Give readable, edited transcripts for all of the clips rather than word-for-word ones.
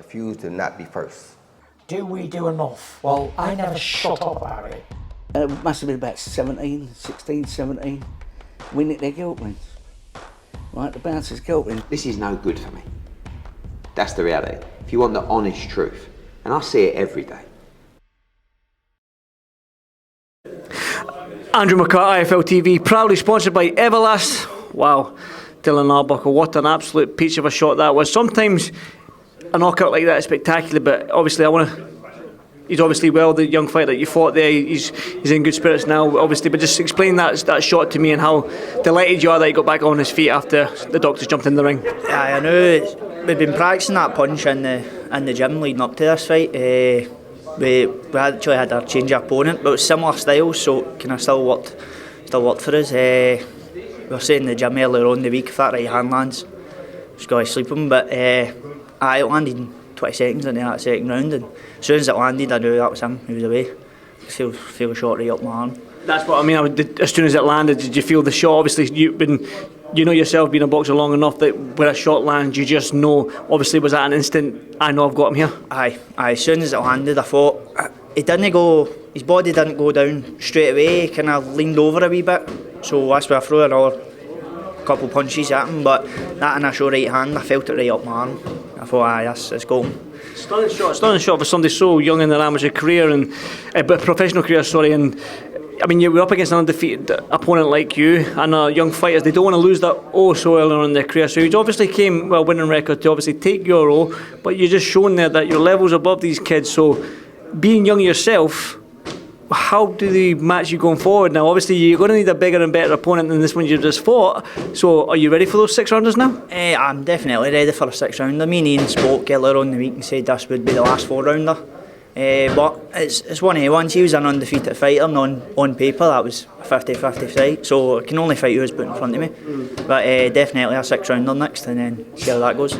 refuse to not be first. Do we do enough? Well, I never shut up about it. It must have been about 16, 17. We nicked their guilt rings. Right, the bouncer's guilt ring. This is no good for me. That's the reality. If you want the honest truth, and I see it every day. Andrew McCART, IFL TV, proudly sponsored by Everlast. Wow, Dylan Arbuckle, what an absolute peach of a shot that was. Sometimes a knockout like that is spectacular, but obviously he's obviously well, the young fighter that you fought there, he's in good spirits now, obviously, but just explain that shot to me and how delighted you are that he got back on his feet after the doctors jumped in the ring. Yeah, I know. We've been practicing that punch in the gym leading up to this fight. We actually had our change of opponent, but it was similar styles, so it kind of still worked for us. We were saying in the gym earlier on in the week, if that right hand lands, just got to sleep him. But it landed in 20 seconds into that second round, and as soon as it landed, I knew that was him. He was away. Feel a shot right up my arm. That's what I mean. As soon as it landed, did you feel the shot? Obviously, you know yourself, being a boxer long enough, that when a shot lands, you just know. Obviously, was that an instant? I know I've got him here. Aye. As soon as it landed, I thought he didn't go. His body didn't go down straight away. He kind of leaned over a wee bit. So that's where I threw another couple punches at him. But that initial right hand, I felt it right up my arm. I thought, aye, it's golden. Stunning shot for somebody so young in their amateur career and professional career. Sorry, and I mean, you were up against an undefeated opponent like you, and young fighters, they don't want to lose that so early on in their career. So you obviously came with a winning record to obviously take your role, but you're just showing there that your level's above these kids. So being young yourself, how do they match you going forward now? Obviously, you're going to need a bigger and better opponent than this one you just fought. So are you ready for those 6 rounders now? I'm definitely ready for a 6 rounder. Me and Ian spoke earlier on in the week and said this would be the last 4 rounder. But it's one of the ones. He was an undefeated fighter, and on paper that was a 50-50 fight, so I can only fight who's put in front of me. But definitely a 6 rounder next, and then see how that goes.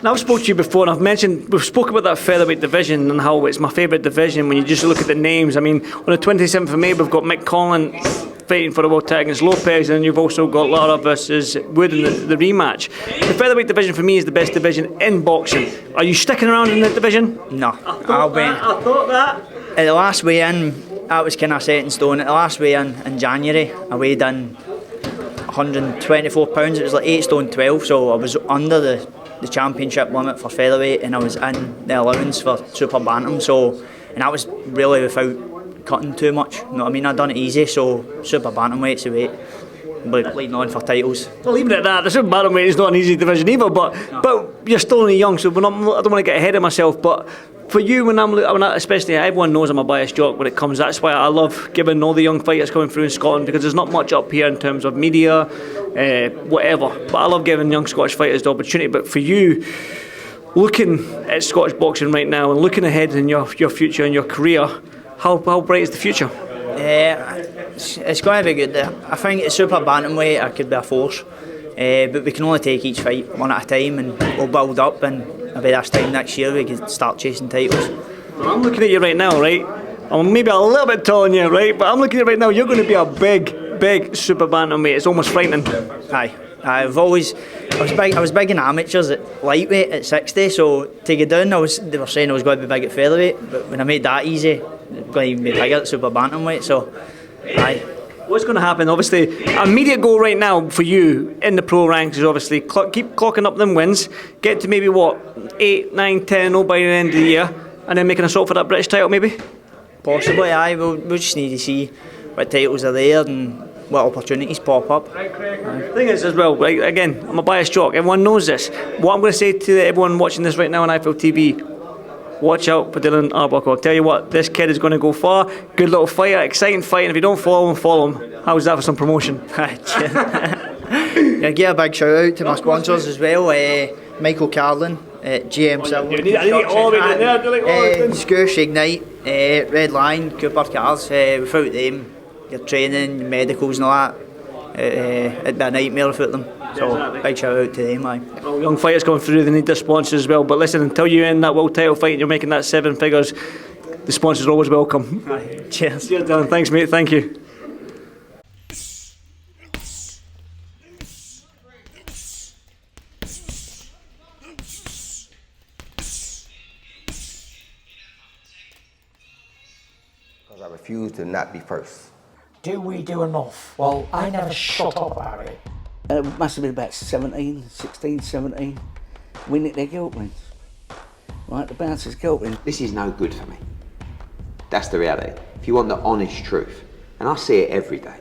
Now, I've spoke to you before, and we've spoke about that featherweight division and how it's my favourite division when you just look at the names. I mean, on the 27th of May we've got McCART fighting for the world title against Lopez, and you've also got Lara versus Wood in the rematch. The featherweight division for me is the best division in boxing. Are you sticking around in the division? No. I thought that. At the last weigh-in, that was kind of set in stone. At the last weigh-in in January, I weighed in 124 pounds. It was like 8 stone 12, so I was under the championship limit for featherweight, and I was in the allowance for super bantam. And that was really without cutting too much, you know what I mean? I'd done it easy, so super bantamweight's the weight, but leading on for titles. Well, even at that, the super bantamweight is not an easy division either, but you're still only young, so I don't want to get ahead of myself, but for you, especially everyone knows I'm a biased jock when it comes, that's why I love giving all the young fighters coming through in Scotland, because there's not much up here in terms of media, whatever, but I love giving young Scottish fighters the opportunity. But for you, looking at Scottish boxing right now and looking ahead in your future and your career, how bright is the future? It's going to be good. I think at super bantamweight I could be a force, but we can only take each fight one at a time, and we'll build up, and maybe this time next year we can start chasing titles. Well, I'm looking at you right now, right? I'm maybe a little bit taller than you, right? But I'm looking at you right now, you're going to be a big super bantamweight. It's almost frightening. Aye. I was big in amateurs at lightweight at 60, so to get down, they were saying I was going to be big at featherweight, but when I made that easy, I'm going to be bigger at super bantamweight, so aye. What's going to happen? Obviously, a immediate goal right now for you in the pro ranks is obviously keep clocking up them wins, get to maybe 8, 9, 10 by the end of the year, and then make an assault for that British title maybe? Possibly, aye. We'll just need to see what titles are there and what opportunities pop up. The thing is as well, right, again, I'm a biased jock, everyone knows this. What I'm going to say to everyone watching this right now on IFL TV, watch out for Dylan Arbuckle. I'll tell you what, this kid is going to go far. Good little fighter, exciting fight, and if you don't follow him. How's that for some promotion? Yeah, give a big shout out to my sponsors as well, Michael Carlin, GM Silver, Scoosh Ignite, Red Lion, Cooper Cars. Without them, your training, your medicals and all that, it'd be a nightmare without them. So big shout out to them. Well, young fighters going through, they need their sponsors as well. But listen, until you end that world title fight and you're making that 7 figures, the sponsors are always welcome. Cheers. Cheers, Dylan. Thanks, mate. Thank you. refuse to not be first. Do we do enough? Well, I never shut up about it. It must have been about 16, 17. We nicked their guilt rings. Right, the bouncers' guilt rings. This is no good for me. That's the reality. If you want the honest truth, and I see it every day,